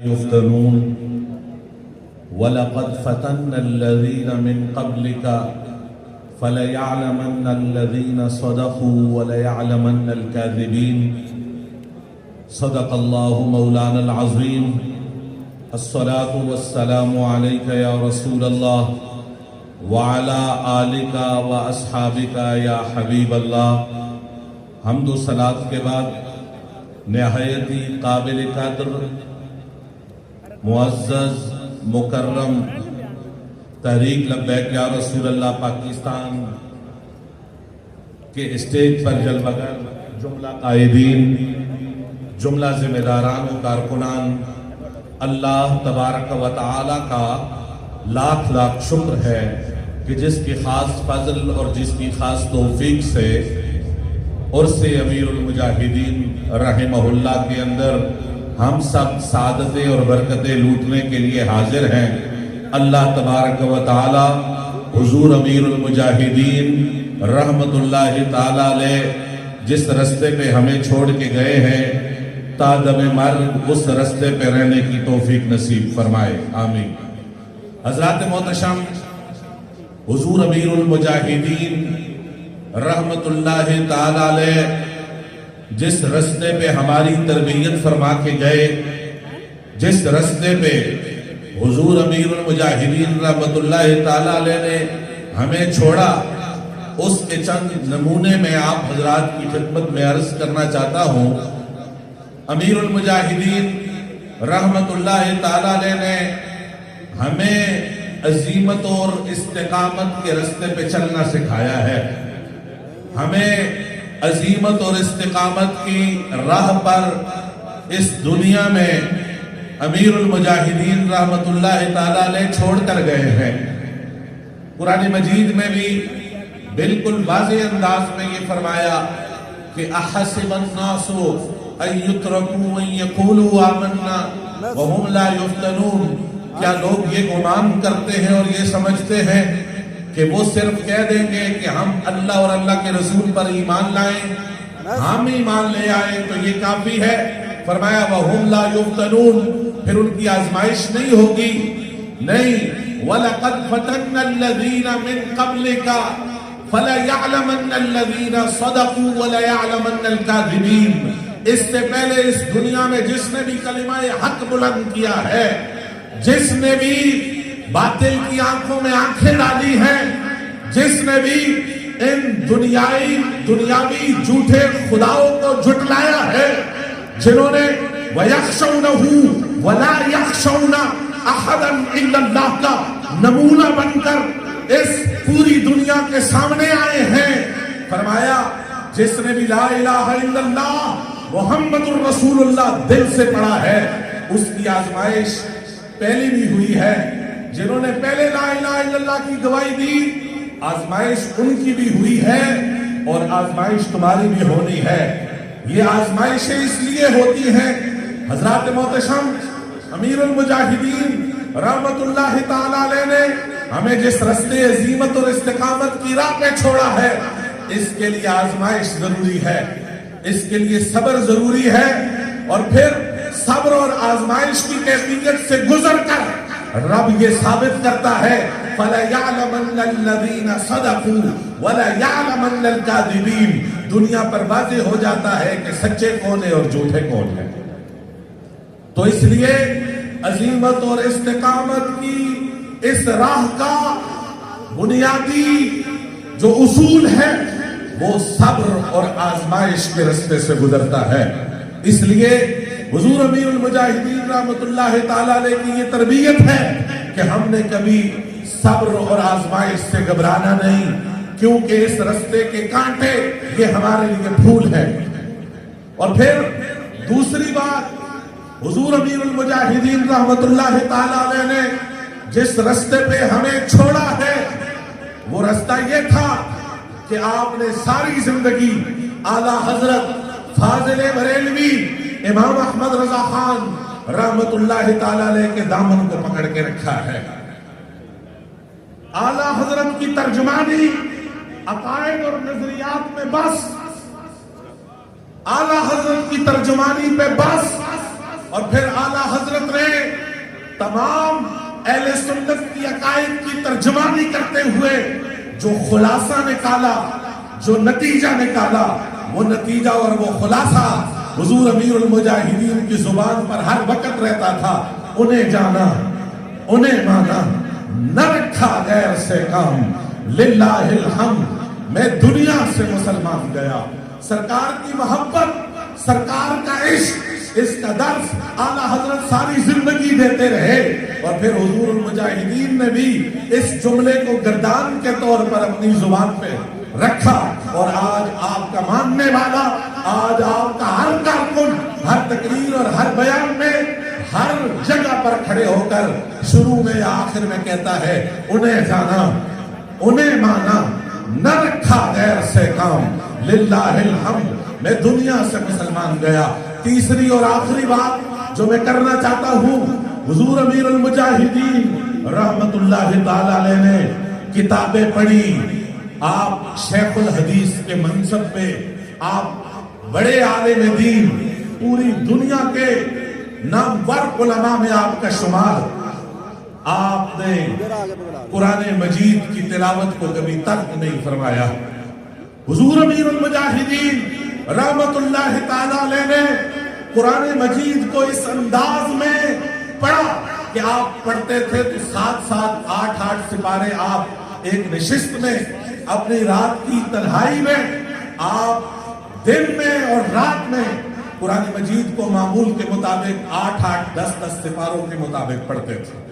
يفتنون ولقد فتنا الذين من قبلك فليعلمن الذين صدقوا وليعلمن الكاذبين صدق الله مولانا العظيم الصلاة والسلام عليك يا رسول الله وعلى آلك وأصحابك يا حبيب الله. حمد و صلاة کے بعد نہایت ہی قابل قدر معزز مکرم تحریک لبیک یا رسول اللہ پاکستان کے اسٹیج پر جلوہ گر جملہ قائدین، جملہ ذمہ داران و کارکنان، اللہ تبارک و تعالی کا لاکھ لاکھ شکر ہے کہ جس کی خاص فضل اور جس کی خاص توفیق سے عرس امیر المجاہدین رحمہ اللہ کے اندر ہم سب سعادتیں اور برکتیں لوٹنے کے لیے حاضر ہیں. اللہ تبارک و تعالی حضور امیر المجاہدین رحمت اللہ تعالی علیہ جس رستے پہ ہمیں چھوڑ کے گئے ہیں تا دم مرگ اس رستے پہ رہنے کی توفیق نصیب فرمائے، آمین. حضرات محتشم، حضور امیر المجاہدین رحمت اللہ تعالی علیہ جس رستے پہ ہماری تربیت فرما کے گئے، جس رستے پہ حضور امیر المجاہدین رحمت اللہ تعالی علیہ نے ہمیں چھوڑا، اس کے چند نمونے میں آپ حضرات کی خدمت میں عرض کرنا چاہتا ہوں. امیر المجاہدین رحمت اللہ تعالی علیہ نے ہمیں عزیمت اور استقامت کے رستے پہ چلنا سکھایا ہے. ہمیں عزیمت اور استقامت کی راہ پر اس دنیا میں امیر المجاہدین رحمت اللہ تعالی علیہ چھوڑ کر گئے ہیں. قرآن مجید میں بھی بالکل واضح انداز میں یہ فرمایا کہ احسب الناس ان یترکوا ان یقولوا آمنا وهم لا یفتنون. کیا لوگ یہ گمان کرتے ہیں اور یہ سمجھتے ہیں کہ وہ صرف کہہ دیں گے کہ ہم اللہ اور اللہ کے رسول پر ایمان لائیں، ہم ایمان لے آئیں تو یہ کافی ہے؟ فرمایا وَهُمْ لَا يُفْتَنُونَ، پھر ان کی آزمائش نہیں ہوگی. نہیں، وَلَقَدْ فَتَنَّا الَّذِينَ مِن قَبْلِكَ فَلَيَعْلَمَنَّ الَّذِينَ صَدَقُوا وَلَيَعْلَمَنَّ الْكَاذِبِينَ. اس سے پہلے اس دنیا میں جس نے بھی کلمہ حق بلند کیا ہے، جس نے بھی باطل کی آنکھوں میں آنکھیں ڈالی ہیں، جس نے بھی ان دنیاوی جھوٹے خداؤں کو جھٹلایا ہے، جنہوں نے وَيَخْشَوْنَهُ وَلَا يَخْشَوْنَ أَحَدًا إِلَّا اللَّهَ کا نمونہ بن کر اس پوری دنیا کے سامنے آئے ہیں. فرمایا جس نے بھی لا الہ الا اللہ محمد الرسول اللہ دل سے پڑھا ہے، اس کی آزمائش پہلی بھی ہوئی ہے. جنہوں نے پہلے لا الہ الا اللہ کی گواہی دی، آزمائش ان کی بھی ہوئی ہے اور آزمائش تمہاری بھی ہونی ہے. یہ آزمائشیں اس لیے ہوتی ہیں حضرات محتشم، امیر المجاہدین رحمت اللہ تعالی علیہ نے ہمیں جس رستے عزیمت اور استقامت کی راہ پہ چھوڑا ہے، اس کے لیے آزمائش ضروری ہے، اس کے لیے صبر ضروری ہے. اور پھر صبر اور آزمائش کی کیفیت سے گزر کر رب یہ ثابت کرتا ہے فَلَيَعْلَمَنَّ الَّذِينَ صَدَقُوا وَلَيَعْلَمَنَّ الْكَاذِبِينَ. دنیا پر واضح ہو جاتا ہے کہ سچے کون ہیں اور جھوٹے کون ہیں. تو اس لیے عزیمت اور استقامت کی اس راہ کا بنیادی جو اصول ہے وہ صبر اور آزمائش کے رستے سے گزرتا ہے. اس لیے حضور امیر المجاہدین رحمت اللہ تعالی علیہ کی یہ تربیت ہے کہ ہم نے کبھی صبر اور آزمائش سے گھبرانا نہیں، کیونکہ اس رستے کے کانٹے یہ ہمارے لیے پھول ہیں. اور پھر دوسری بات، حضور امیر المجاہدین رحمت اللہ تعالی علیہ نے جس رستے پہ ہمیں چھوڑا ہے وہ رستہ یہ تھا کہ آپ نے ساری زندگی اعلیٰ حضرت فاضل بریلوی امام احمد رضا خان رحمت اللہ تعالی علیہ کے دامن کو پکڑ کے رکھا ہے. اعلیٰ حضرت کی ترجمانی عقائد اور نظریات میں بس، اعلیٰ حضرت کی ترجمانی پہ بس، اور پھر اعلیٰ حضرت نے تمام اہل سنت کی عقائد کی ترجمانی کرتے ہوئے جو خلاصہ نکالا، جو نتیجہ نکالا، وہ نتیجہ اور وہ خلاصہ حضور امیر المجاہدین کی زبان پر ہر وقت رہتا تھا، انہیں جانا، انہیں مانا، نہ رکھا غیر سے کام، للہ الحمد میں دنیا سے مسلمان گیا۔ سرکار کی محبت، سرکار کا عشق، اس کا درس اعلیٰ حضرت ساری زندگی دیتے رہے، اور پھر حضور المجاہدین نے بھی اس جملے کو گردان کے طور پر اپنی زبان پہ رکھا، اور آج آپ کا ماننے والا، آج آپ کا ہر کارکن ہر تقریر اور ہر بیان میں ہر جگہ پر کھڑے ہو کر شروع میں یا آخر میں کہتا ہے انہیں جانا، انہیں مانا، نہ رکھا غیر سے کام، للہ الحمد میں دنیا سے مسلمان گیا۔ تیسری اور آخری بات جو میں کرنا چاہتا ہوں، حضور امیر المجاہدین رحمت اللہ تعالی علیہ نے کتابیں پڑھی، آپ شیخ الحدیث کے منصب پہ، آپ بڑے عالم دین، پوری دنیا کے نامور علماء میں آپ کا شمار، آپ نے قرآن مجید کی تلاوت کو کبھی ترک نہیں فرمایا۔ حضور امیر المجاہدین رحمت اللہ تعالی علیہ نے قرآن مجید کو اس انداز میں پڑھا کہ آپ پڑھتے تھے تو 7 8 سپارے آپ ایک نشست میں، اپنی رات کی تنہائی میں، آپ دن میں اور رات میں قرآن مجید کو معمول کے مطابق 8 10 سپاروں کے مطابق پڑھتے تھے۔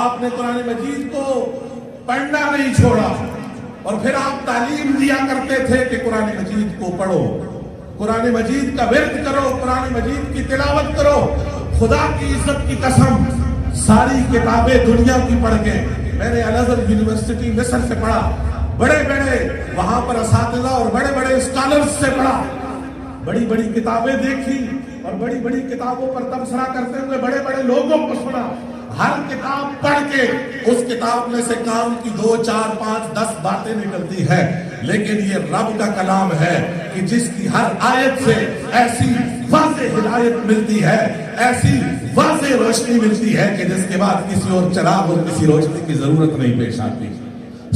آپ نے قرآن مجید کو پڑھنا نہیں چھوڑا، اور پھر آپ تعلیم دیا کرتے تھے کہ قرآن مجید کو پڑھو، قرآن مجید کا ورد کرو، قرآن مجید کی تلاوت کرو۔ خدا کی عزت کی قسم ساری کتابیں دنیا کی پڑھ کے، میں نے الازہر یونیورسٹی مصر سے پڑھا، بڑے بڑے وہاں پر اساتذہ اور بڑے بڑے اسکالرز سے پڑھا، بڑی بڑی کتابیں دیکھی، اور بڑی بڑی کتابوں پر تبصرہ کرتے ہوئے بڑے بڑے لوگوں کو سنا۔ ہر کتاب پڑھ کے اس کتاب میں سے کام کی 2 4 5 10 باتیں نکلتی ہے، لیکن یہ رب کا کلام ہے کہ جس کی ہر آیت سے ایسی واضح ہدایت ملتی ہے، ایسی واضح روشنی ملتی ہے کہ جس کے بعد کسی اور چراغ اور کسی روشنی کی ضرورت نہیں پیش آتی۔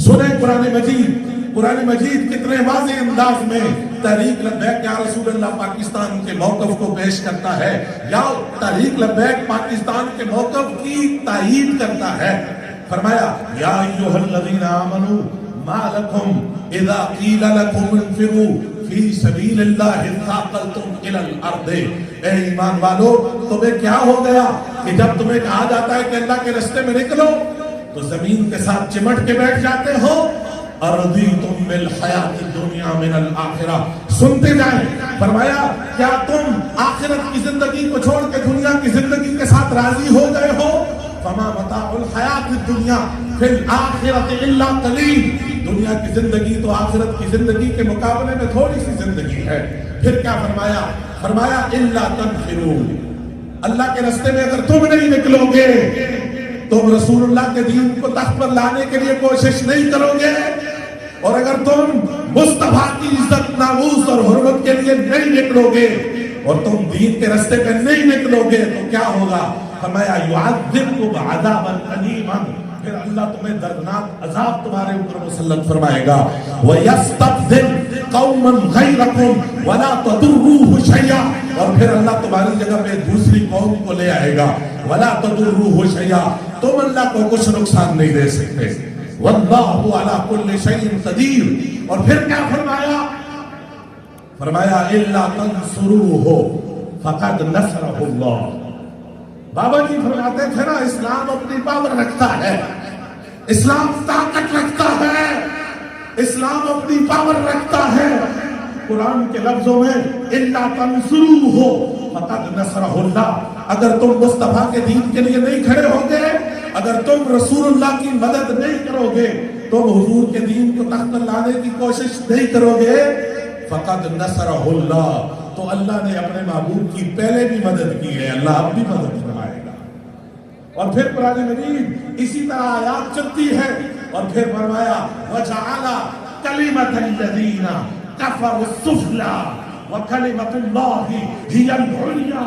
سنیں قرآن مجید، قرآن مجید کتنے واضح انداز میں تحریک لبیک یا رسول اللہ پاکستان کے موقف کو پیش کرتا ہے، یا تحریک لبیک پاکستان کے موقف کی تائید کرتا ہے۔ فرمایا یا ایھا الذین آمنوا ما لکم اذا قیل لکم انفروا فی سبیل اللہ ثاقلتم الی الارض، اے ایمان والو تمہیں کیا ہو گیا کہ جب تمہیں کہا جاتا ہے کہ اللہ کے راستے میں نکلو تو زمین کے ساتھ چمٹ کے بیٹھ جاتے ہو۔ ارضیتم بالحیات الدنیا من الآخرہ، سنتے جائیں، فرمایا کیا تم آخرت کی زندگی کو چھوڑ کے دنیا کی زندگی کے ساتھ راضی ہو گئے ہو؟ فما متاع الحیات الدنیا فی الآخرۃ الا قلیل، دنیا کی زندگی تو آخرت کی زندگی کے مقابلے میں تھوڑی سی زندگی ہے۔ پھر کیا فرمایا؟ فرمایا الا تنفروا، اللہ کے راستے میں اگر تم نہیں نکلو گے، تم رسول اللہ کے دین کو تخت پر لانے کے لیے کوشش نہیں کرو گے، اور اگر تم مصطفیٰ کی عزت ناموس اور حرمت کے لیے نہیں نکلو گے، اور تم دین کے راستے پہ نہیں نکلو گے تو کیا ہوگا؟ فرمایا یعذبکم عذابا الیما، پھر اللہ تمہیں دردناک عذاب تمہارے اوپر مسلط فرمائے گا۔ وَيَسْتَبْدِلْ قَوْمًا غَيْرَكُمْ وَلَا تَضُرُّوهُ شَيْئًا، اور پھر اللہ تمہاری جگہ پہ دوسری قوم کو لے آئے گا۔ وَلَا تَضُرُّوهُ شَيْئًا، تم اللہ کو کچھ نقصان نہیں دے سکتے۔ وَاللَّهُ عَلَى كُلِّ شَيْءٍ قَدِيرٌ، اور پھر کیا فرمایا؟ فرمایا إِلَّا تَنْصُرُوهُ فَقَدْ نَصَرَهُ اللَّهُ۔ بابا جی فرماتے تھے نا، اسلام اپنی پاور رکھتا ہے، اسلام طاقت رکھتا ہے، اسلام اپنی پاور رکھتا ہے۔ قرآن کے لفظوں میں الا تنصروہ فقد نصرہ اللہ، اگر تم مصطفیٰ کے دین کے لیے نہیں کھڑے ہوگے، اگر تم رسول اللہ کی مدد نہیں کرو گے، تم حضور کے دین کو تخت پر لانے کی کوشش نہیں کرو گے، فقد نصرہ اللہ، تو اللہ نے اپنے محبوب کی پہلے بھی مدد کی ہے، اللہ اب بھی مدد فرمائے گا۔ اور پھر قرآن مجید اسی طرح آیات چلتی ہے، اور پھر فرمایا وَجَعَلَ كَلِمَةَ الَّذِينَ كَفَرُوا السُّفْلَىٰ وَكَلِمَةُ اللَّهِ هِيَ الْعُلْيَا،